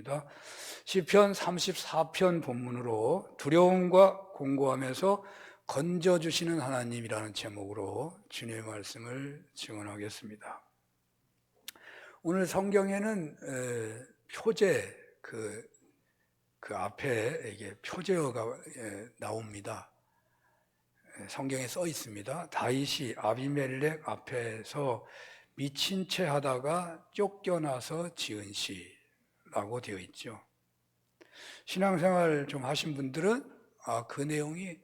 하겠습니다. 시편 34편 본문으로 두려움과 공고함에서 건져주시는 하나님이라는 제목으로 주님의 말씀을 증언하겠습니다. 오늘 성경에는 표제, 그 앞에 이게 표제어가 나옵니다. 성경에 써 있습니다. 다윗이 아비멜렉 앞에서 미친 채 하다가 쫓겨나서 지은 시라고 되어 있죠. 신앙생활 좀 하신 분들은 그 내용이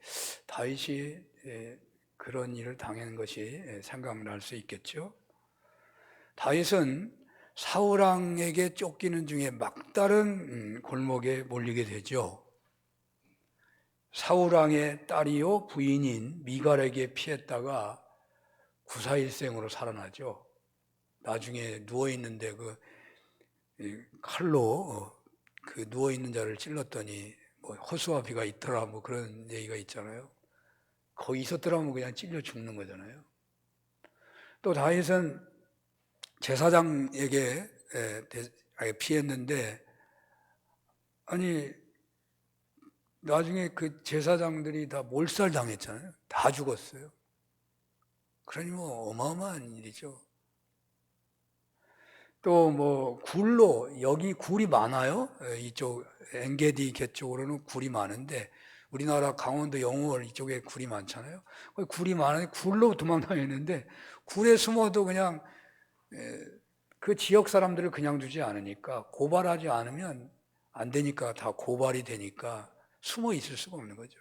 다윗이 그런 일을 당한 것이 생각날 수 있겠죠. 다윗은 사울왕에게 쫓기는 중에 막다른 골목에 몰리게 되죠. 사울왕의 딸이요 부인인 미갈에게 피했다가 구사일생으로 살아나죠. 나중에 누워있는데 칼로 누워있는 자를 찔렀더니 호수와 비가 있더라 그런 얘기가 있잖아요. 거기 있었더라면 그냥 찔려 죽는 거잖아요. 또 다윗은 제사장에게 피했는데 나중에 그 제사장들이 다 몰살당했잖아요. 다 죽었어요. 그러니 어마어마한 일이죠. 또 굴로, 여기 굴이 많아요. 이쪽 엔게디 개 쪽으로는 굴이 많은데 우리나라 강원도 영월 이쪽에 굴이 많잖아요. 굴이 많은데 굴로 도망다녔는데 굴에 숨어도 그냥 그 지역 사람들을 그냥 두지 않으니까, 고발하지 않으면 안 되니까, 다 고발이 되니까 숨어 있을 수가 없는 거죠.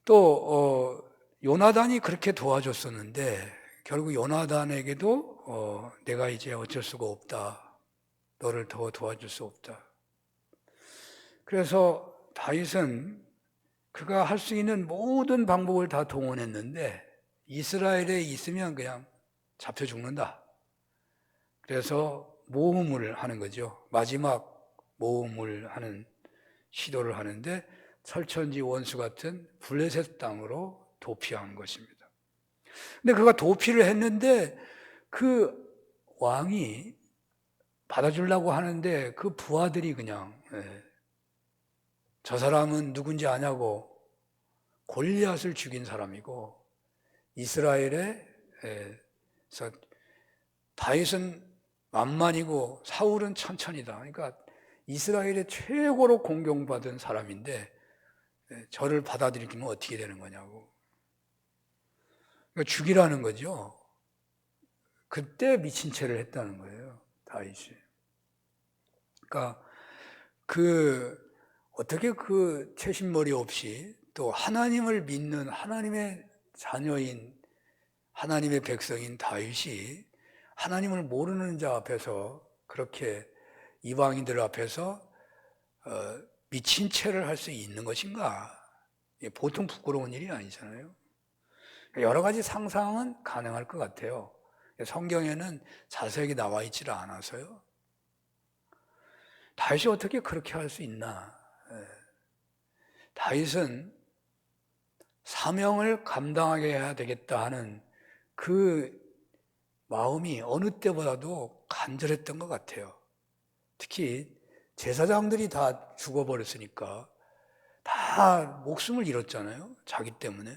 또 요나단이 그렇게 도와줬었는데 결국 요나단에게도 내가 이제 어쩔 수가 없다, 너를 더 도와줄 수 없다. 그래서 다윗은 그가 할 수 있는 모든 방법을 다 동원했는데 이스라엘에 있으면 그냥 잡혀 죽는다. 그래서 모험을 하는 거죠. 마지막 모험을 하는 시도를 하는데 철천지 원수 같은 블레셋 땅으로 도피한 것입니다. 근데 그가 도피를 했는데 그 왕이 받아주려고 하는데 그 부하들이 그냥 저 사람은 누군지 아냐고, 골리앗을 죽인 사람이고 이스라엘에서 다윗은 만만이고 사울은 천천이다. 그러니까 이스라엘의 최고로 공경받은 사람인데 저를 받아들이면 어떻게 되는 거냐고. 그러니까 죽이라는 거죠. 그때 미친 채를 했다는 거예요, 다윗이. 그러니까 어떻게 그 채신머리 없이 또 하나님을 믿는 하나님의 자녀인 하나님의 백성인 다윗이 하나님을 모르는 자 앞에서 그렇게 이방인들 앞에서 미친 채를 할 수 있는 것인가? 보통 부끄러운 일이 아니잖아요. 여러 가지 상상은 가능할 것 같아요. 성경에는 자세하게 나와 있지를 않아서요. 다윗이 어떻게 그렇게 할 수 있나? 다윗은 사명을 감당하게 해야 되겠다 하는 그 마음이 어느 때보다도 간절했던 것 같아요. 특히 제사장들이 다 죽어버렸으니까 다 목숨을 잃었잖아요, 자기 때문에.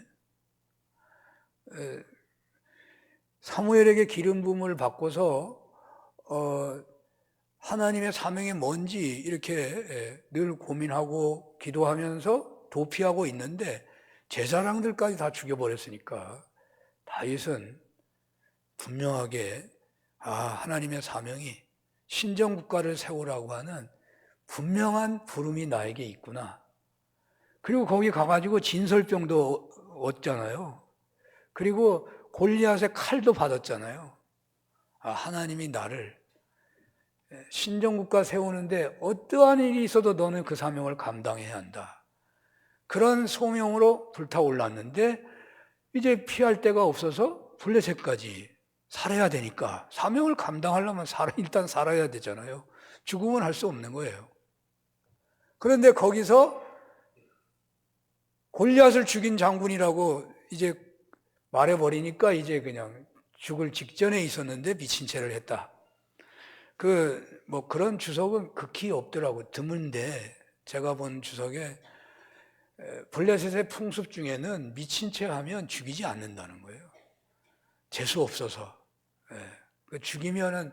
사무엘에게 기름 부음을 받고서 하나님의 사명이 뭔지 이렇게 늘 고민하고 기도하면서 도피하고 있는데 제사장들까지 다 죽여버렸으니까 다윗은 분명하게 하나님의 사명이 신정국가를 세우라고 하는 분명한 부름이 나에게 있구나. 그리고 거기 가가지고 진설병도 얻잖아요. 그리고 골리앗의 칼도 받았잖아요. 하나님이 나를 신정국가 세우는데 어떠한 일이 있어도 너는 그 사명을 감당해야 한다. 그런 소명으로 불타올랐는데 이제 피할 데가 없어서 블레셋까지 살아야 되니까 사명을 감당하려면 일단 살아야 되잖아요. 죽으면 할 수 없는 거예요. 그런데 거기서 골리앗을 죽인 장군이라고 이제 말해버리니까 이제 그냥 죽을 직전에 있었는데 미친 채를 했다. 뭐 그런 주석은 극히 없더라고. 드문데 제가 본 주석에 블레셋의 풍습 중에는 미친 채 하면 죽이지 않는다는 거예요. 재수 없어서. 죽이면은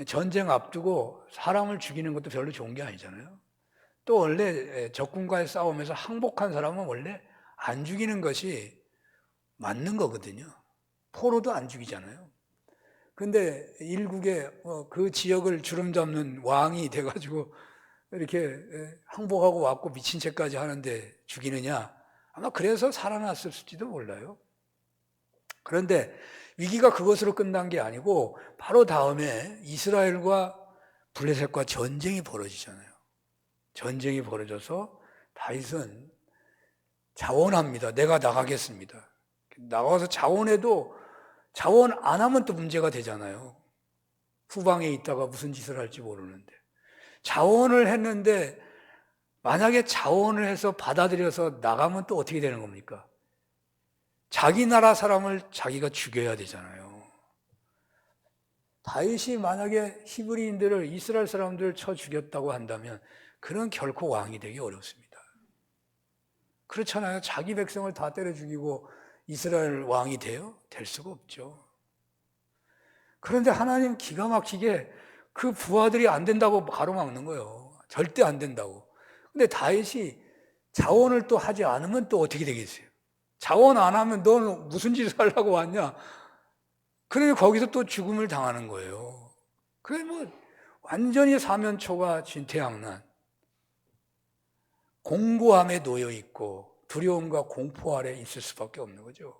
전쟁 앞두고 사람을 죽이는 것도 별로 좋은 게 아니잖아요. 또 원래 적군과의 싸움에서 항복한 사람은 원래 안 죽이는 것이 맞는 거거든요. 포로도 안 죽이잖아요. 근데 일국에 그 지역을 주름 잡는 왕이 돼가지고 이렇게 항복하고 왔고 미친 채까지 하는데 죽이느냐? 아마 그래서 살아났을지도 몰라요. 그런데 위기가 그것으로 끝난 게 아니고 바로 다음에 이스라엘과 블레셋과 전쟁이 벌어지잖아요. 전쟁이 벌어져서 다윗은 자원합니다. 내가 나가겠습니다. 나가서 자원해도 자원 안 하면 또 문제가 되잖아요. 후방에 있다가 무슨 짓을 할지 모르는데. 자원을 했는데 만약에 자원을 해서 받아들여서 나가면 또 어떻게 되는 겁니까? 자기 나라 사람을 자기가 죽여야 되잖아요. 다윗이 만약에 히브리인들을 이스라엘 사람들을 쳐 죽였다고 한다면 그는 결코 왕이 되기 어렵습니다. 그렇잖아요. 자기 백성을 다 때려 죽이고 이스라엘 왕이 돼요? 될 수가 없죠. 그런데 하나님 기가 막히게 그 부하들이 안 된다고 가로막는 거예요. 절대 안 된다고. 근데 다윗이 자원을 또 하지 않으면 또 어떻게 되겠어요? 자원 안 하면 넌 무슨 짓을 하려고 왔냐? 그러니 거기서 또 죽음을 당하는 거예요. 그게 뭐 완전히 사면초가 진퇴양난. 공고함에 놓여 있고 두려움과 공포 아래 있을 수밖에 없는 거죠.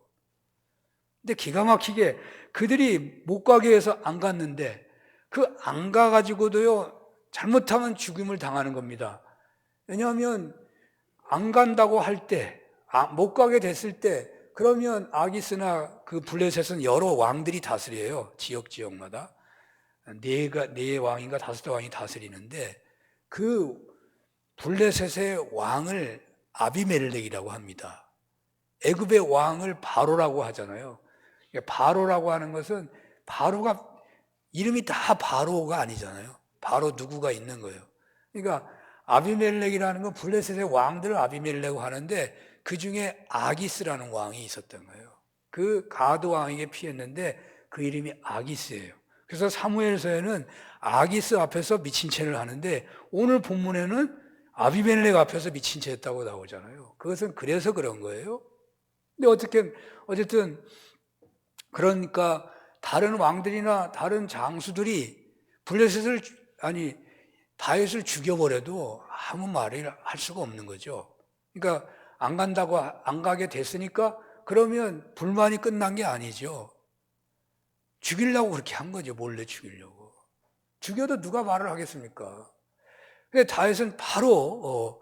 근데 기가 막히게 그들이 못 가게 해서 안 갔는데 그 안 가가지고도요 잘못하면 죽임을 당하는 겁니다. 왜냐하면 안 간다고 할 때, 못 가게 됐을 때 그러면 아기스나 그 블레셋은 여러 왕들이 다스려요. 지역마다. 네 왕인가 5 왕이 다스리는데 그 블레셋의 왕을 아비멜렉이라고 합니다. 애굽의 왕을 바로라고 하잖아요. 바로라고 하는 것은 바로가 이름이 다 바로가 아니잖아요. 바로 누구가 있는 거예요. 그러니까 아비멜렉이라는 건 블레셋의 왕들을 아비멜렉이라고 하는데 그 중에 아기스라는 왕이 있었던 거예요. 그 가드 왕에게 피했는데 그 이름이 아기스예요. 그래서 사무엘서에는 아기스 앞에서 미친 채를 하는데 오늘 본문에는 아비멜렉 앞에서 미친 채 했다고 나오잖아요. 그것은 그래서 그런 거예요. 근데 어쨌든 그러니까 다른 왕들이나 다른 장수들이 다윗을 죽여버려도 아무 말을 할 수가 없는 거죠. 그러니까 안 가게 됐으니까 그러면 불만이 끝난 게 아니죠. 죽이려고 그렇게 한 거죠. 몰래 죽이려고. 죽여도 누가 말을 하겠습니까? 근데 다윗은 바로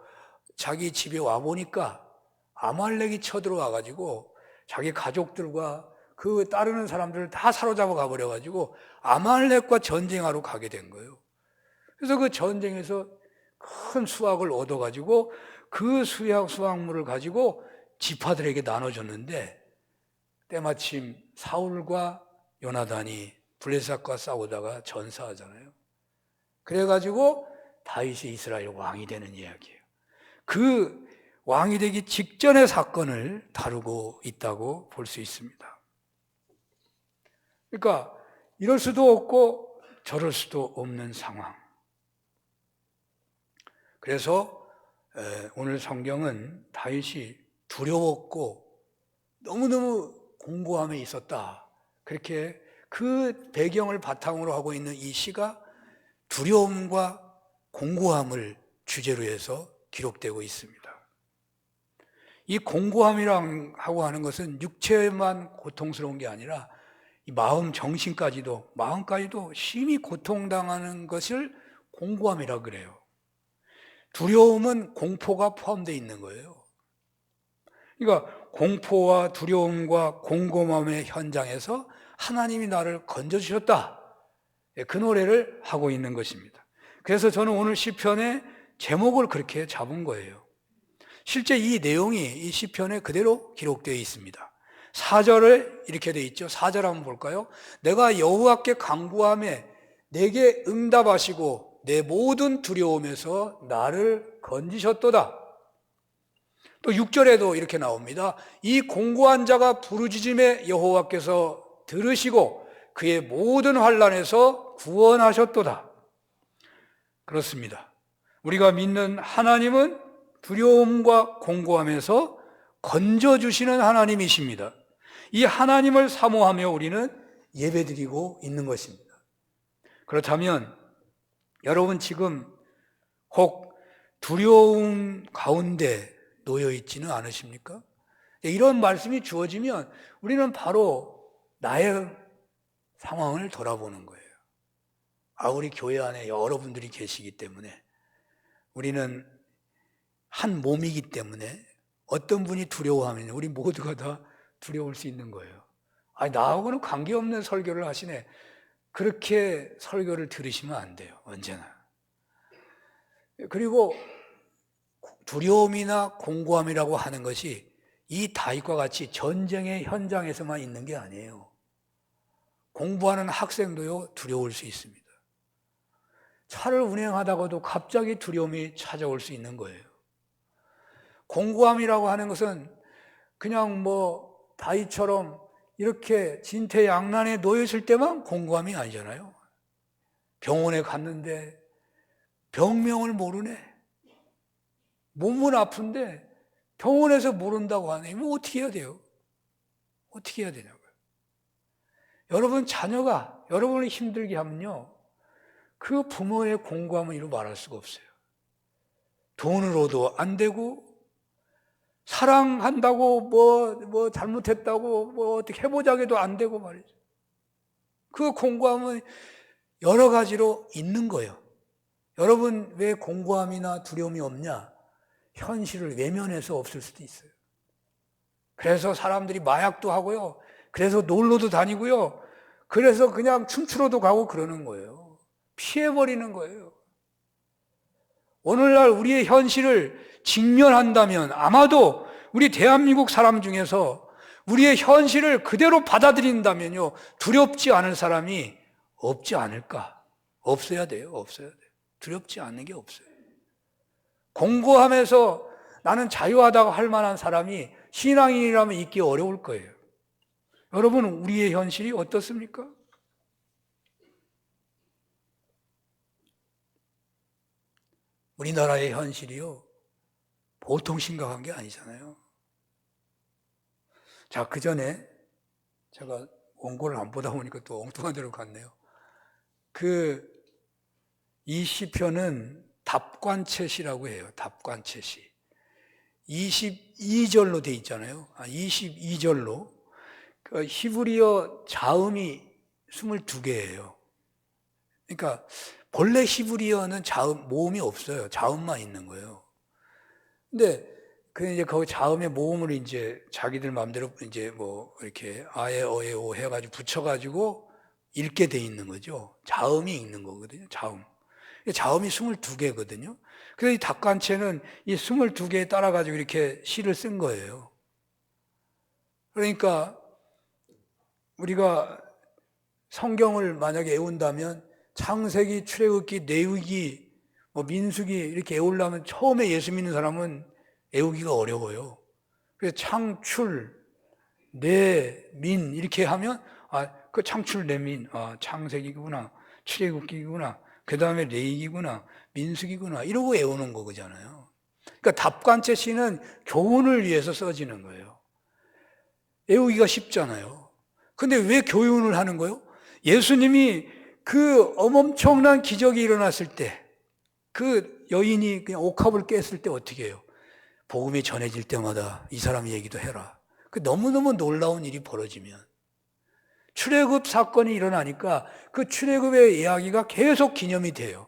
자기 집에 와보니까 아말렉이 쳐들어와가지고 자기 가족들과 그 따르는 사람들을 다 사로잡아 가버려가지고 아말렉과 전쟁하러 가게 된 거예요. 그래서 그 전쟁에서 큰 수확을 얻어가지고 그 수확물을 가지고 지파들에게 나눠줬는데 때마침 사울과 요나단이 블레셋과 싸우다가 전사하잖아요. 그래가지고 다윗이 이스라엘 왕이 되는 이야기예요. 그 왕이 되기 직전의 사건을 다루고 있다고 볼 수 있습니다. 그러니까 이럴 수도 없고 저럴 수도 없는 상황. 그래서 오늘 성경은 다윗이 두려웠고 너무너무 공고함에 있었다. 그렇게 그 배경을 바탕으로 하고 있는 이 시가 두려움과 공고함을 주제로 해서 기록되고 있습니다. 이 공고함이라고 하는 것은 육체만 고통스러운 게 아니라 이 마음까지도 심히 고통당하는 것을 공고함이라 그래요. 두려움은 공포가 포함되어 있는 거예요. 그러니까 공포와 두려움과 공고함의 현장에서 하나님이 나를 건져주셨다. 그 노래를 하고 있는 것입니다. 그래서 저는 오늘 시편의 제목을 그렇게 잡은 거예요. 실제 이 내용이 이 시편에 그대로 기록되어 있습니다. 4절에 이렇게 되어 있죠. 4절 한번 볼까요? 내가 여호와께 간구하매 내게 응답하시고 내 모든 두려움에서 나를 건지셨도다. 또 6절에도 이렇게 나옵니다. 이 공고한 자가 부르짖음에 여호와께서 들으시고 그의 모든 환난에서 구원하셨도다. 그렇습니다. 우리가 믿는 하나님은 두려움과 공고함에서 건져주시는 하나님이십니다. 이 하나님을 사모하며 우리는 예배드리고 있는 것입니다. 그렇다면 여러분 지금 혹 두려움 가운데 놓여 있지는 않으십니까? 이런 말씀이 주어지면 우리는 바로 나의 상황을 돌아보는 거예요. 우리 교회 안에 여러분들이 계시기 때문에 우리는 한 몸이기 때문에 어떤 분이 두려워하면 우리 모두가 다 두려울 수 있는 거예요. 나하고는 관계없는 설교를 하시네. 그렇게 설교를 들으시면 안 돼요. 언제나. 그리고 두려움이나 공고함이라고 하는 것이 이 다윗과 같이 전쟁의 현장에서만 있는 게 아니에요. 공부하는 학생도요, 두려울 수 있습니다. 차를 운행하다가도 갑자기 두려움이 찾아올 수 있는 거예요. 공고함이라고 하는 것은 그냥 다윗처럼 이렇게 진퇴양난에 놓여 있을 때만 공고함이 아니잖아요. 병원에 갔는데 병명을 모르네. 몸은 아픈데 병원에서 모른다고 하네. 어떻게 해야 돼요? 어떻게 해야 되냐고요. 여러분 자녀가 여러분을 힘들게 하면요, 그 부모의 공고함은 이루 말할 수가 없어요. 돈으로도 안 되고, 사랑한다고 잘못했다고 어떻게 해보자게도 안 되고 말이죠. 그 공고함은 여러 가지로 있는 거예요. 여러분 왜 공고함이나 두려움이 없냐? 현실을 외면해서 없을 수도 있어요. 그래서 사람들이 마약도 하고요. 그래서 놀러도 다니고요. 그래서 그냥 춤추러도 가고 그러는 거예요. 피해버리는 거예요. 오늘날 우리의 현실을 직면한다면 아마도 우리 대한민국 사람 중에서 우리의 현실을 그대로 받아들인다면요, 두렵지 않을 사람이 없지 않을까? 없어야 돼요. 없어야 돼요. 두렵지 않는 게 없어요. 공고함에서 나는 자유하다고 할 만한 사람이 신앙인이라면 있기 어려울 거예요. 여러분, 우리의 현실이 어떻습니까? 우리나라의 현실이요, 보통 심각한 게 아니잖아요. 자, 그 전에 제가 원고를 안 보다 보니까 또 엉뚱한 데로 갔네요. 이 시편은 답관채시라고 해요. 답관채시. 22절로 돼 있잖아요. 22절로. 히브리어 자음이 22개예요. 그러니까 본래 히브리어는 자음, 모음이 없어요. 자음만 있는 거예요. 근데 이제 거기 자음의 모음을 이제 자기들 마음대로 이제 이렇게 아에 어에 오 해가지고 붙여가지고 읽게 돼 있는 거죠. 자음이 읽는 거거든요. 자음이 22개거든요. 그래서 이 답관체는 이 22개에 따라가지고 이렇게 시를 쓴 거예요. 그러니까 우리가 성경을 만약에 외운다면 창세기, 출애굽기, 레위기, 민수기 이렇게 외우려면 처음에 예수 믿는 사람은 외우기가 어려워요. 그래서 창출, 내, 민 이렇게 하면 그 창출, 내, 민, 창세기구나, 출애굽기구나, 그 다음에 레위기구나, 민수기구나 이러고 외우는 거잖아요. 그러니까 답관체 시는 교훈을 위해서 써지는 거예요. 외우기가 쉽잖아요. 근데 왜 교훈을 하는 거예요? 예수님이 그 엄청난 기적이 일어났을 때, 그 여인이 그냥 옥합을 깼을 때 어떻게 해요? 복음이 전해질 때마다 이 사람 얘기도 해라. 너무너무 놀라운 일이 벌어지면 출애굽 사건이 일어나니까 그 출애굽의 이야기가 계속 기념이 돼요.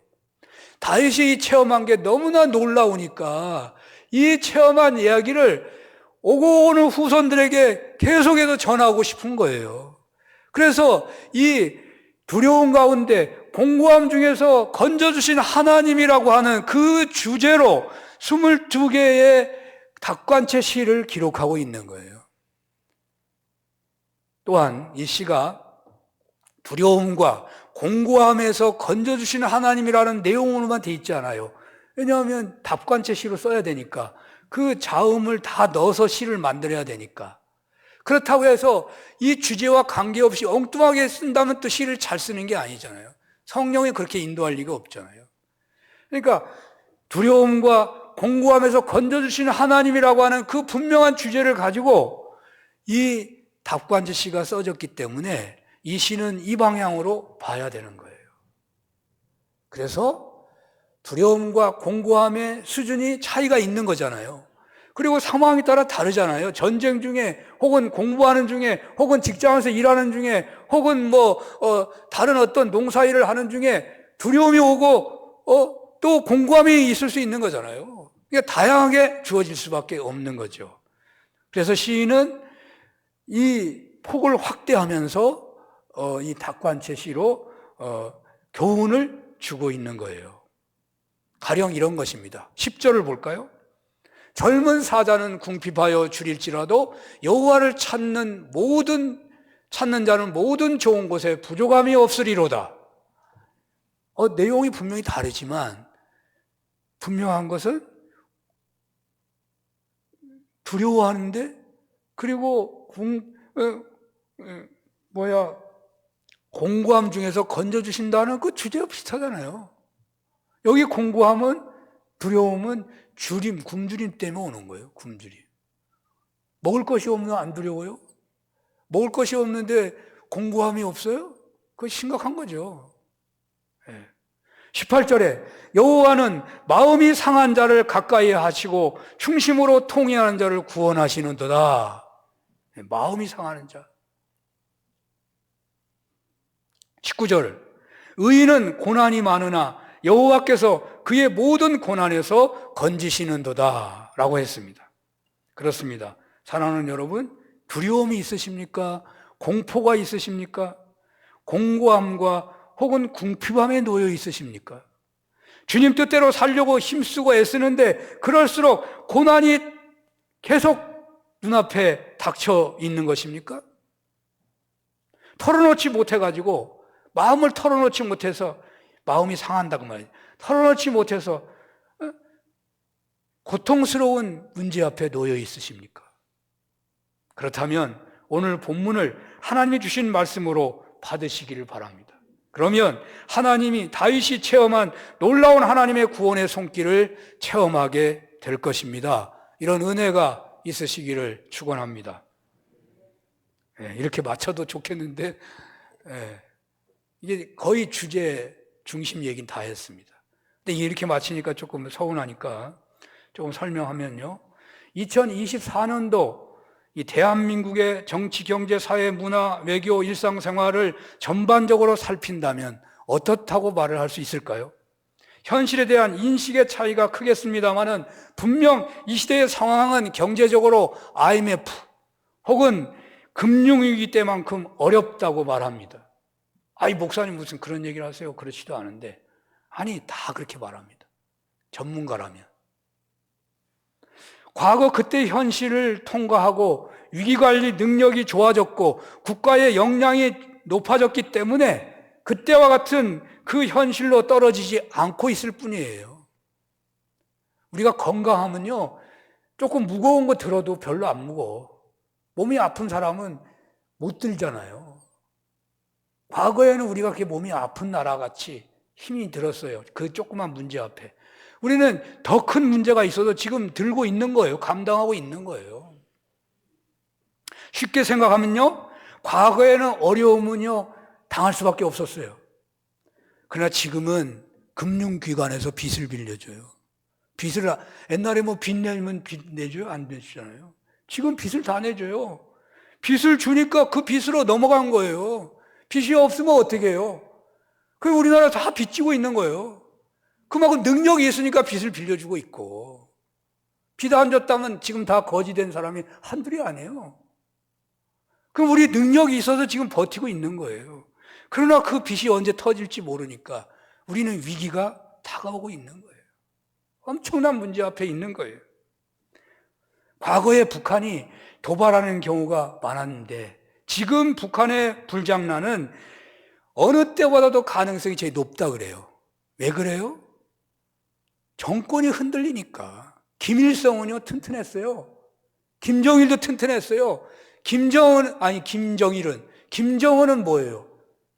다윗이 체험한 게 너무나 놀라우니까 이 체험한 이야기를 오고 오는 후손들에게 계속해서 전하고 싶은 거예요. 그래서 이 두려움 가운데 공고함 중에서 건져주신 하나님이라고 하는 그 주제로 22개의 답관체 시를 기록하고 있는 거예요. 또한 이 시가 두려움과 공고함에서 건져주시는 하나님이라는 내용으로만 돼 있지 않아요. 왜냐하면 답관체 시로 써야 되니까, 그 자음을 다 넣어서 시를 만들어야 되니까. 그렇다고 해서 이 주제와 관계없이 엉뚱하게 쓴다면 또 시를 잘 쓰는 게 아니잖아요. 성령이 그렇게 인도할 리가 없잖아요. 그러니까 두려움과 공고함에서 건져주시는 하나님이라고 하는 그 분명한 주제를 가지고 이 답관제 시가 써졌기 때문에 이 시는 이 방향으로 봐야 되는 거예요. 그래서 두려움과 공고함의 수준이 차이가 있는 거잖아요. 그리고 상황에 따라 다르잖아요. 전쟁 중에, 혹은 공부하는 중에, 혹은 직장에서 일하는 중에, 혹은 다른 어떤 농사일을 하는 중에 두려움이 오고, 또 공고함이 있을 수 있는 거잖아요. 그러니까 다양하게 주어질 수밖에 없는 거죠. 그래서 시인은 이 폭을 확대하면서 이 답관체 시로 교훈을 주고 있는 거예요. 가령 이런 것입니다. 10절을 볼까요? 젊은 사자는 궁핍하여 줄일지라도 여호와를 찾는 자는 모든 좋은 곳에 부족함이 없으리로다. 내용이 분명히 다르지만 분명한 것은 두려워하는데, 그리고 공고함 중에서 건져주신다는 그 주제가 비슷하잖아요. 여기 공고함은, 두려움은 굶주림 때문에 오는 거예요. 굶주림. 먹을 것이 없으면 안 두려워요? 먹을 것이 없는데 공고함이 없어요? 그거 심각한 거죠. 18절에 여호와는 마음이 상한 자를 가까이 하시고 충심으로 통회하는 자를 구원하시는도다. 마음이 상하는 자. 19절 의인은 고난이 많으나 여호와께서 그의 모든 고난에서 건지시는도다 라고 했습니다. 그렇습니다. 사랑하는 여러분, 두려움이 있으십니까? 공포가 있으십니까? 공고함과 혹은 궁핍함에 놓여 있으십니까? 주님 뜻대로 살려고 힘쓰고 애쓰는데 그럴수록 고난이 계속 눈앞에 닥쳐 있는 것입니까? 털어놓지 못해가지고, 마음을 털어놓지 못해서 마음이 상한다고 말이에요. 털어놓지 못해서 고통스러운 문제 앞에 놓여 있으십니까? 그렇다면 오늘 본문을 하나님이 주신 말씀으로 받으시기를 바랍니다. 그러면 하나님이 다윗이 체험한 놀라운 하나님의 구원의 손길을 체험하게 될 것입니다. 이런 은혜가 있으시기를 축원합니다. 이렇게 맞춰도 좋겠는데 이게 거의 주제 중심 얘기는 다 했습니다. 근데 이렇게 마치니까 조금 서운하니까 조금 설명하면요. 2024년도 이 대한민국의 정치, 경제, 사회, 문화, 외교, 일상생활을 전반적으로 살핀다면 어떻다고 말을 할 수 있을까요? 현실에 대한 인식의 차이가 크겠습니다만은 분명 이 시대의 상황은 경제적으로 IMF 혹은 금융위기 때만큼 어렵다고 말합니다. 목사님 무슨 그런 얘기를 하세요? 그렇지도 않은데, 아니, 다 그렇게 말합니다. 전문가라면. 과거 그때 현실을 통과하고 위기관리 능력이 좋아졌고 국가의 역량이 높아졌기 때문에 그때와 같은 그 현실로 떨어지지 않고 있을 뿐이에요. 우리가 건강하면요, 조금 무거운 거 들어도 별로 안 무거워. 몸이 아픈 사람은 못 들잖아요. 과거에는 우리가 그렇게 몸이 아픈 나라같이 힘이 들었어요. 그 조그만 문제 앞에. 우리는 더 큰 문제가 있어도 지금 들고 있는 거예요. 감당하고 있는 거예요. 쉽게 생각하면요, 과거에는 어려움은요, 당할 수밖에 없었어요. 그러나 지금은 금융기관에서 빚을 빌려줘요. 옛날에 빚 내면 빚 내줘요? 안 내주잖아요. 지금 빚을 다 내줘요. 빚을 주니까 그 빚으로 넘어간 거예요. 빚이 없으면 어떻게 해요? 그럼 우리나라 다 빚지고 있는 거예요. 그만큼 능력이 있으니까 빚을 빌려주고 있고, 빚 안 줬다면 지금 다 거지된 사람이 한둘이 아니에요. 그럼 우리 능력이 있어서 지금 버티고 있는 거예요. 그러나 그 빚이 언제 터질지 모르니까 우리는 위기가 다가오고 있는 거예요. 엄청난 문제 앞에 있는 거예요. 과거에 북한이 도발하는 경우가 많았는데 지금 북한의 불장난은 어느 때보다도 가능성이 제일 높다 그래요. 왜 그래요? 정권이 흔들리니까. 김일성은요 튼튼했어요. 김정일도 튼튼했어요. 김정은은 뭐예요?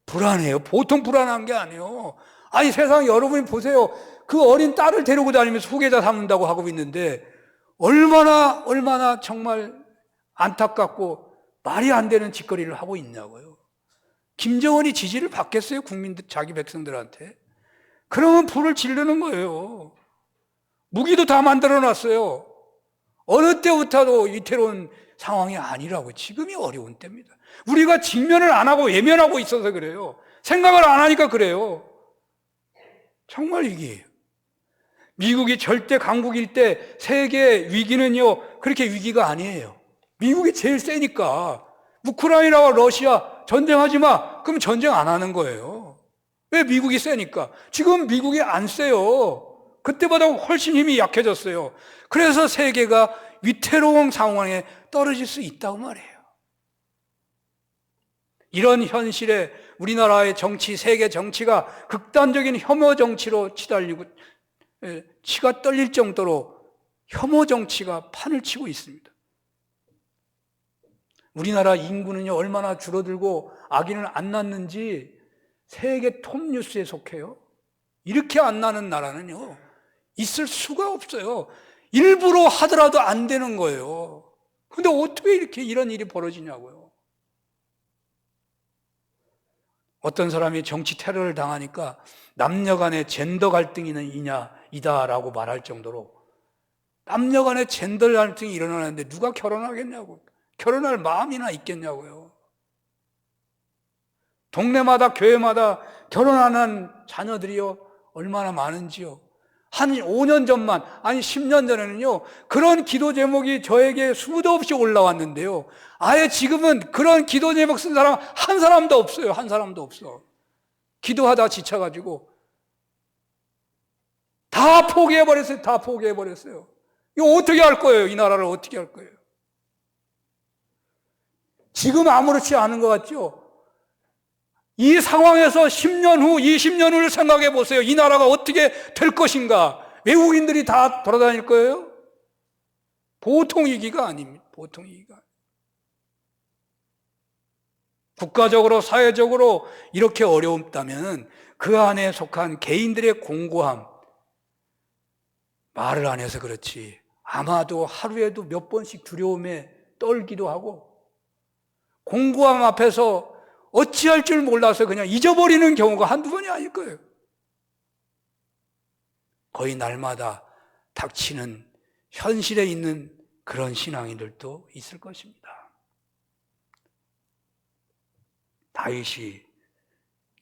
불안해요. 보통 불안한 게 아니에요. 아니 세상 여러분이 보세요. 그 어린 딸을 데리고 다니면서 후계자 삼는다고 하고 있는데 얼마나 정말 안타깝고 말이 안 되는 짓거리를 하고 있냐고요. 김정은이 지지를 받겠어요? 국민들, 자기 백성들한테? 그러면 불을 지르는 거예요. 무기도 다 만들어 놨어요. 어느 때부터도 위태로운 상황이 아니라고. 지금이 어려운 때입니다. 우리가 직면을 안 하고 외면하고 있어서 그래요. 생각을 안 하니까 그래요. 정말 위기예요. 미국이 절대 강국일 때 세계 위기는요 그렇게 위기가 아니에요. 미국이 제일 세니까. 우크라이나와 러시아 전쟁하지 마. 그럼 전쟁 안 하는 거예요. 왜? 미국이 세니까. 지금 미국이 안 세요. 그때보다 훨씬 힘이 약해졌어요. 그래서 세계가 위태로운 상황에 떨어질 수 있다고 말해요. 이런 현실에 우리나라의 정치, 세계 정치가 극단적인 혐오 정치로 치달리고 치가 떨릴 정도로 혐오 정치가 판을 치고 있습니다. 우리나라 인구는요 얼마나 줄어들고 아기는 안 낳는지 세계 톱뉴스에 속해요. 이렇게 안 나는 나라는요 있을 수가 없어요. 일부러 하더라도 안 되는 거예요. 근데 어떻게 이렇게 이런 일이 벌어지냐고요. 어떤 사람이 정치 테러를 당하니까 남녀 간의 젠더 갈등이 이다라고 말할 정도로 남녀 간의 젠더 갈등이 일어나는데 누가 결혼하겠냐고. 결혼할 마음이나 있겠냐고요. 동네마다 교회마다 결혼하는 자녀들이요 얼마나 많은지요. 한 5년 전만, 아니 10년 전에는요 그런 기도 제목이 저에게 수도 없이 올라왔는데요 아예 지금은 그런 기도 제목 쓴 사람 한 사람도 없어요. 한 사람도 없어. 기도하다 지쳐가지고 다 포기해버렸어요. 다 포기해버렸어요. 이거 어떻게 할 거예요? 이 나라를 어떻게 할 거예요? 지금 아무렇지 않은 것 같죠? 이 상황에서 10년 후, 20년 후를 생각해 보세요. 이 나라가 어떻게 될 것인가? 외국인들이 다 돌아다닐 거예요? 보통 위기가 아닙니다. 보통 위기가. 국가적으로, 사회적으로 이렇게 어려웠다면 그 안에 속한 개인들의 공고함, 말을 안 해서 그렇지 아마도 하루에도 몇 번씩 두려움에 떨기도 하고 공고함 앞에서 어찌할 줄 몰라서 그냥 잊어버리는 경우가 한두 번이 아닐 거예요. 거의 날마다 닥치는 현실에 있는 그런 신앙인들도 있을 것입니다. 다윗이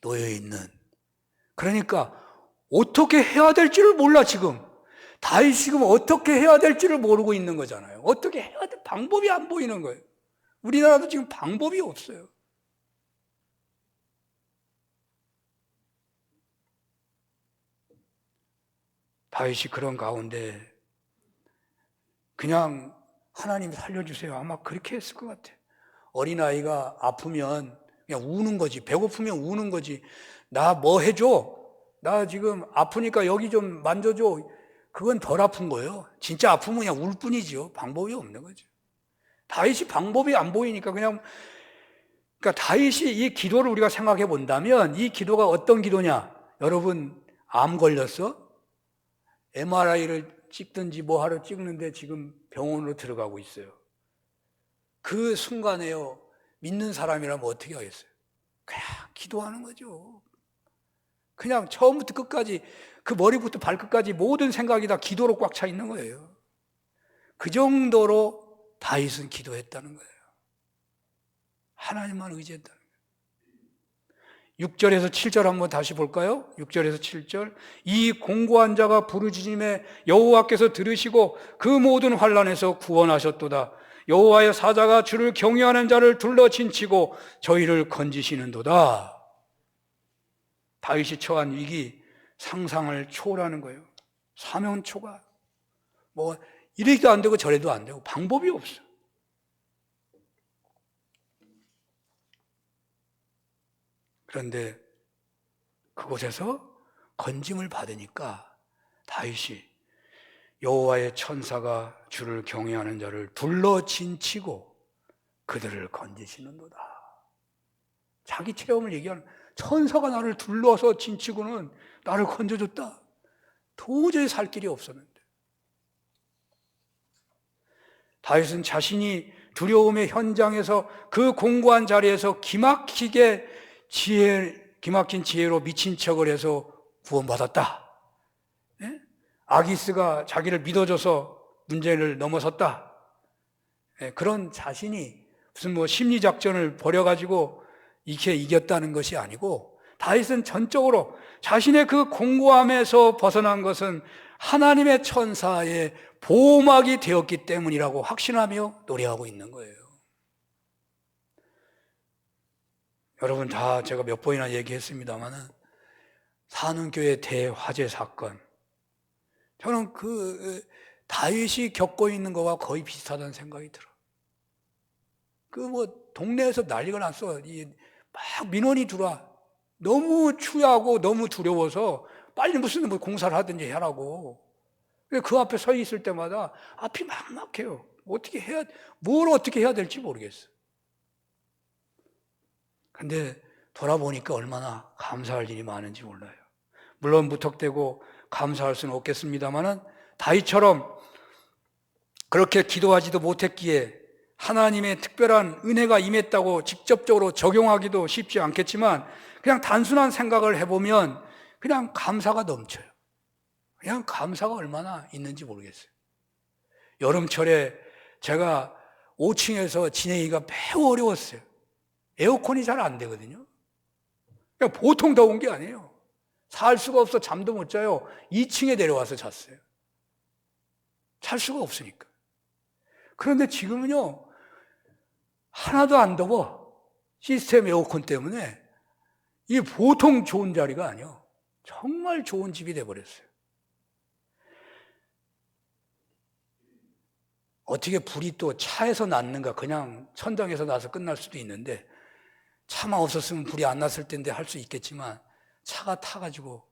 놓여있는, 그러니까 어떻게 해야 될지를 몰라. 지금 다윗이 지금 어떻게 해야 될지를 모르고 있는 거잖아요. 어떻게 해야 될 방법이 안 보이는 거예요. 우리나라도 지금 방법이 없어요. 다윗이 그런 가운데 그냥 하나님 살려주세요 아마 그렇게 했을 것 같아요. 어린아이가 아프면 그냥 우는 거지. 배고프면 우는 거지. 나 뭐 해줘? 나 지금 아프니까 여기 좀 만져줘. 그건 덜 아픈 거예요. 진짜 아프면 그냥 울 뿐이죠. 방법이 없는 거죠. 다윗이 방법이 안 보이니까 그러니까 다윗이 이 기도를 우리가 생각해 본다면 이 기도가 어떤 기도냐? 여러분 암 걸렸어? MRI를 찍든지 뭐 하러 찍는데 지금 병원으로 들어가고 있어요. 그 순간에요 믿는 사람이라면 어떻게 하겠어요? 그냥 기도하는 거죠. 그냥 처음부터 끝까지 그 머리부터 발끝까지 모든 생각이 다 기도로 꽉 차 있는 거예요. 그 정도로 다윗은 기도했다는 거예요. 하나님만 의지했다는 거예요. 6절에서 7절 한번 다시 볼까요? 6절에서 7절. 이 공고한 자가 부르짖음에 여호와께서 들으시고 그 모든 환난에서 구원하셨도다. 여호와의 사자가 주를 경외하는 자를 둘러 진치고 저희를 건지시는도다. 다윗이 처한 위기 상상을 초월하는 거예요. 사면 초과. 뭐 이래도 안 되고 저래도 안 되고 방법이 없어. 그런데 그곳에서 건짐을 받으니까 다윗이 여호와의 천사가 주를 경외하는 자를 둘러 진치고 그들을 건지시는도다. 자기 체험을 얘기하는, 천사가 나를 둘러서 진치고는 나를 건져줬다. 도저히 살 길이 없었는데 다윗은 자신이 두려움의 현장에서 그 공고한 자리에서 기막힌 지혜로 미친 척을 해서 구원받았다. 예? 아기스가 자기를 믿어줘서 문제를 넘어섰다. 예, 그런 자신이 무슨 심리작전을 벌여가지고 이렇게 이겼다는 것이 아니고, 다윗은 전적으로 자신의 그 공고함에서 벗어난 것은 하나님의 천사의 보호막이 되었기 때문이라고 확신하며 노래하고 있는 거예요. 여러분 다 제가 몇 번이나 얘기했습니다마는 산운교회 대화재 사건, 저는 그 다윗이 겪고 있는 거와 거의 비슷하다는 생각이 들어. 동네에서 난리가 났어. 막 민원이 들어와. 너무 추하고 너무 두려워서 빨리 무슨 공사를 하든지 하라고. 그 앞에 서 있을 때마다 앞이 막막해요. 뭘 어떻게 해야 될지 모르겠어. 근데 돌아보니까 얼마나 감사할 일이 많은지 몰라요. 물론 무턱대고 감사할 수는 없겠습니다만은 다윗처럼 그렇게 기도하지도 못했기에 하나님의 특별한 은혜가 임했다고 직접적으로 적용하기도 쉽지 않겠지만, 그냥 단순한 생각을 해보면 그냥 감사가 넘쳐요. 그냥 감사가 얼마나 있는지 모르겠어요. 여름철에 제가 5층에서 지내기가 매우 어려웠어요. 에어컨이 잘 안 되거든요. 그냥 보통 더운 게 아니에요. 살 수가 없어 잠도 못 자요. 2층에 내려와서 잤어요. 잘 수가 없으니까. 그런데 지금은요, 하나도 안 더워. 시스템 에어컨 때문에. 이게 보통 좋은 자리가 아니에요. 정말 좋은 집이 돼버렸어요. 어떻게 불이 또 차에서 났는가, 그냥 천장에서 나서 끝날 수도 있는데, 차만 없었으면 불이 안 났을 텐데 할 수 있겠지만, 차가 타가지고,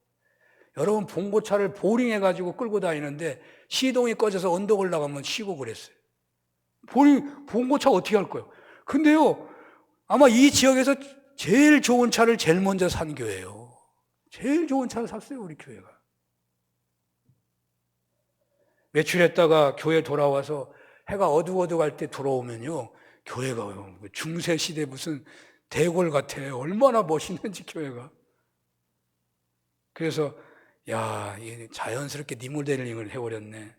여러분 봉고차를 보링해가지고 끌고 다니는데 시동이 꺼져서 언덕 올라가면 쉬고 그랬어요. 봉고차 어떻게 할 거예요? 근데요, 아마 이 지역에서 제일 좋은 차를 제일 먼저 산 교회예요. 제일 좋은 차를 샀어요, 우리 교회가. 외출했다가 교회 돌아와서 해가 어둑어둑할 때 돌아오면요, 교회가 중세시대 무슨 대궐 같아요. 얼마나 멋있는지 교회가. 그래서 자연스럽게 리모델링을 해버렸네.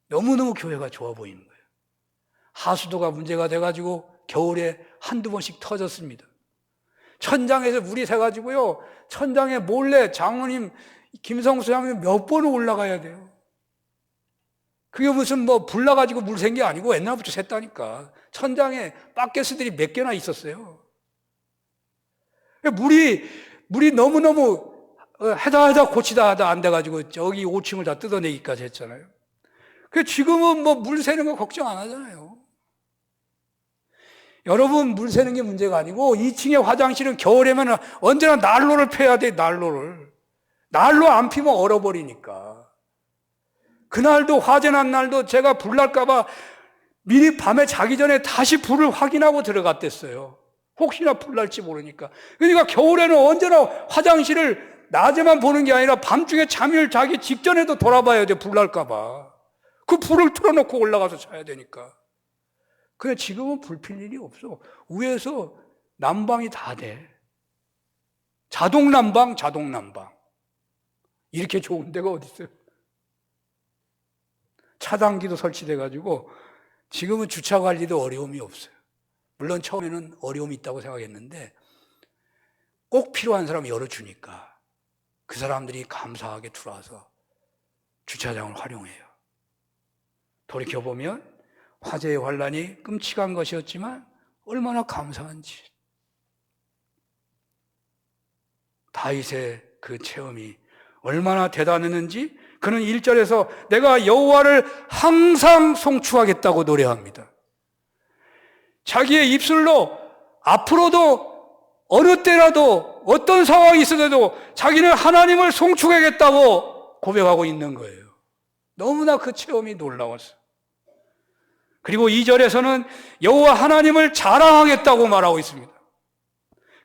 너무너무 교회가 좋아 보이는 거예요. 하수도가 문제가 돼가지고 겨울에 한두 번씩 터졌습니다. 천장에서 물이 새가지고요, 천장에 몰래 장로님 김성수 장로님 몇 번을 올라가야 돼요. 그게 무슨 불 나가지고 물 샌 게 아니고 옛날부터 샜다니까. 천장에 바켓스들이 몇 개나 있었어요. 물이 너무너무 하다 고치다 하다 안 돼가지고 저기 5층을 다 뜯어내기까지 했잖아요. 지금은 물 새는 거 걱정 안 하잖아요. 여러분, 물 새는 게 문제가 아니고 2층의 화장실은 겨울에면 언제나 난로를 펴야 돼. 난로 안 피면 얼어버리니까. 그날도, 화재 난 날도 제가 불 날까봐 미리 밤에 자기 전에 다시 불을 확인하고 들어갔댔어요. 혹시나 불 날지 모르니까. 그러니까 겨울에는 언제나 화장실을 낮에만 보는 게 아니라 밤중에 잠을 자기 직전에도 돌아봐야 돼. 불 날까봐. 그 불을 틀어놓고 올라가서 자야 되니까. 근데 지금은 불 필 일이 없어. 위에서 난방이 다 돼. 자동 난방. 이렇게 좋은 데가 어디 있어요? 차단기도 설치돼가지고 지금은 주차 관리도 어려움이 없어요. 물론 처음에는 어려움이 있다고 생각했는데 꼭 필요한 사람 열어주니까 그 사람들이 감사하게 들어와서 주차장을 활용해요. 돌이켜보면 화재의 환란이 끔찍한 것이었지만 얼마나 감사한지. 다윗의 그 체험이 얼마나 대단했는지 그는 1절에서 내가 여호와를 항상 송축하겠다고 노래합니다. 자기의 입술로 앞으로도 어느 때라도 어떤 상황이 있어도 자기는 하나님을 송축하겠다고 고백하고 있는 거예요. 너무나 그 체험이 놀라웠어요. 그리고 2절에서는 여호와 하나님을 자랑하겠다고 말하고 있습니다.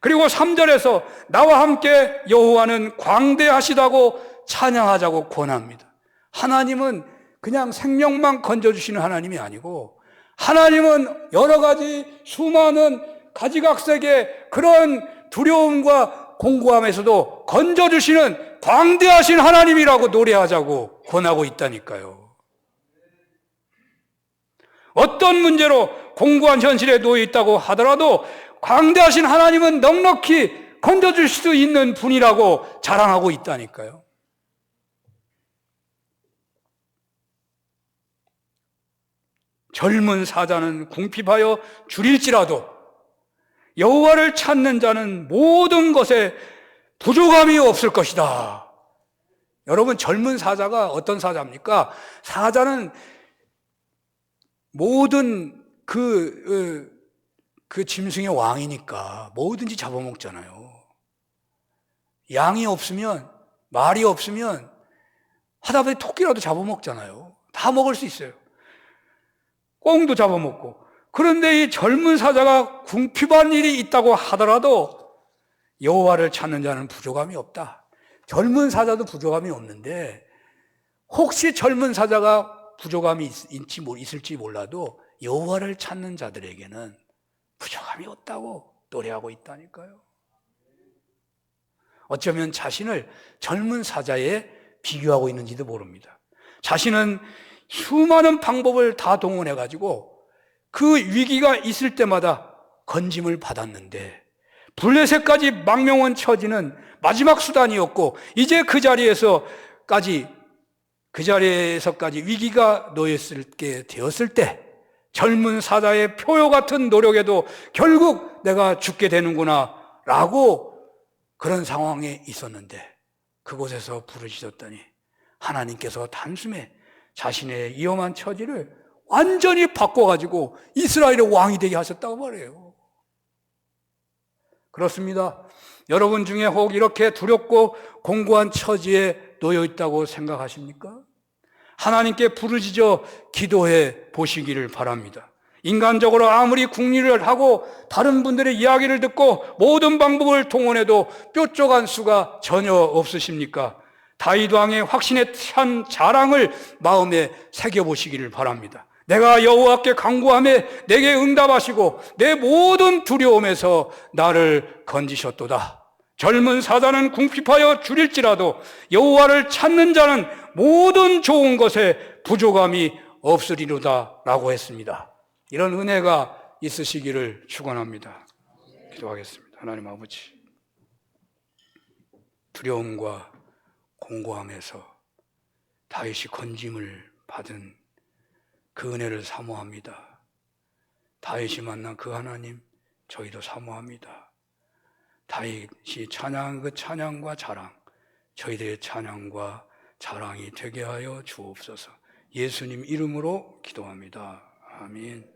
그리고 3절에서 나와 함께 여호와는 광대하시다고 찬양하자고 권합니다. 하나님은 그냥 생명만 건져주시는 하나님이 아니고 하나님은 여러 가지 수많은 가지각색의 그런 두려움과 공고함에서도 건져주시는 광대하신 하나님이라고 노래하자고 권하고 있다니까요. 어떤 문제로 공고한 현실에 놓여 있다고 하더라도 광대하신 하나님은 넉넉히 건져줄 수 있는 분이라고 자랑하고 있다니까요. 젊은 사자는 궁핍하여 줄일지라도 여호와를 찾는 자는 모든 것에 부족함이 없을 것이다. 여러분, 젊은 사자가 어떤 사자입니까? 사자는 모든 그 짐승의 왕이니까 뭐든지 잡아먹잖아요. 양이 없으면, 말이 없으면 하다못해 토끼라도 잡아먹잖아요. 다 먹을 수 있어요. 꽁도 잡아먹고. 그런데 이 젊은 사자가 궁핍한 일이 있다고 하더라도 여호와를 찾는 자는 부족함이 없다. 젊은 사자도 부족함이 없는데 혹시 젊은 사자가 부족함이 있을지 몰라도 여호와를 찾는 자들에게는 부족함이 없다고 노래하고 있다니까요. 어쩌면 자신을 젊은 사자에 비교하고 있는지도 모릅니다. 자신은 수많은 방법을 다 동원해가지고 그 위기가 있을 때마다 건짐을 받았는데 블레셋까지 망명한 처지는 마지막 수단이었고 이제 그 자리에서까지 위기가 놓였게 되었을 때 젊은 사자의 표요 같은 노력에도 결국 내가 죽게 되는구나 라고 그런 상황에 있었는데 그곳에서 부르짖었더니 하나님께서 단숨에 자신의 위험한 처지를 완전히 바꿔가지고 이스라엘의 왕이 되게 하셨다고 말해요. 그렇습니다. 여러분 중에 혹 이렇게 두렵고 공고한 처지에 놓여 있다고 생각하십니까? 하나님께 부르짖어 기도해 보시기를 바랍니다. 인간적으로 아무리 궁리를 하고 다른 분들의 이야기를 듣고 모든 방법을 동원해도 뾰족한 수가 전혀 없으십니까? 다윗 왕의 확신에 찬 자랑을 마음에 새겨보시기를 바랍니다. 내가 여호와께 간구하며 내게 응답하시고 내 모든 두려움에서 나를 건지셨도다. 젊은 사자는 궁핍하여 줄일지라도 여호와를 찾는 자는 모든 좋은 것에 부족함이 없으리로다 라고 했습니다. 이런 은혜가 있으시기를 축원합니다. 기도하겠습니다. 하나님 아버지, 두려움과 공고함에서 다윗이 건짐을 받은 그 은혜를 사모합니다. 다윗이 만난 그 하나님 저희도 사모합니다. 다윗이 찬양한 그 찬양과 자랑, 저희들의 찬양과 자랑이 되게 하여 주옵소서. 예수님 이름으로 기도합니다. 아멘.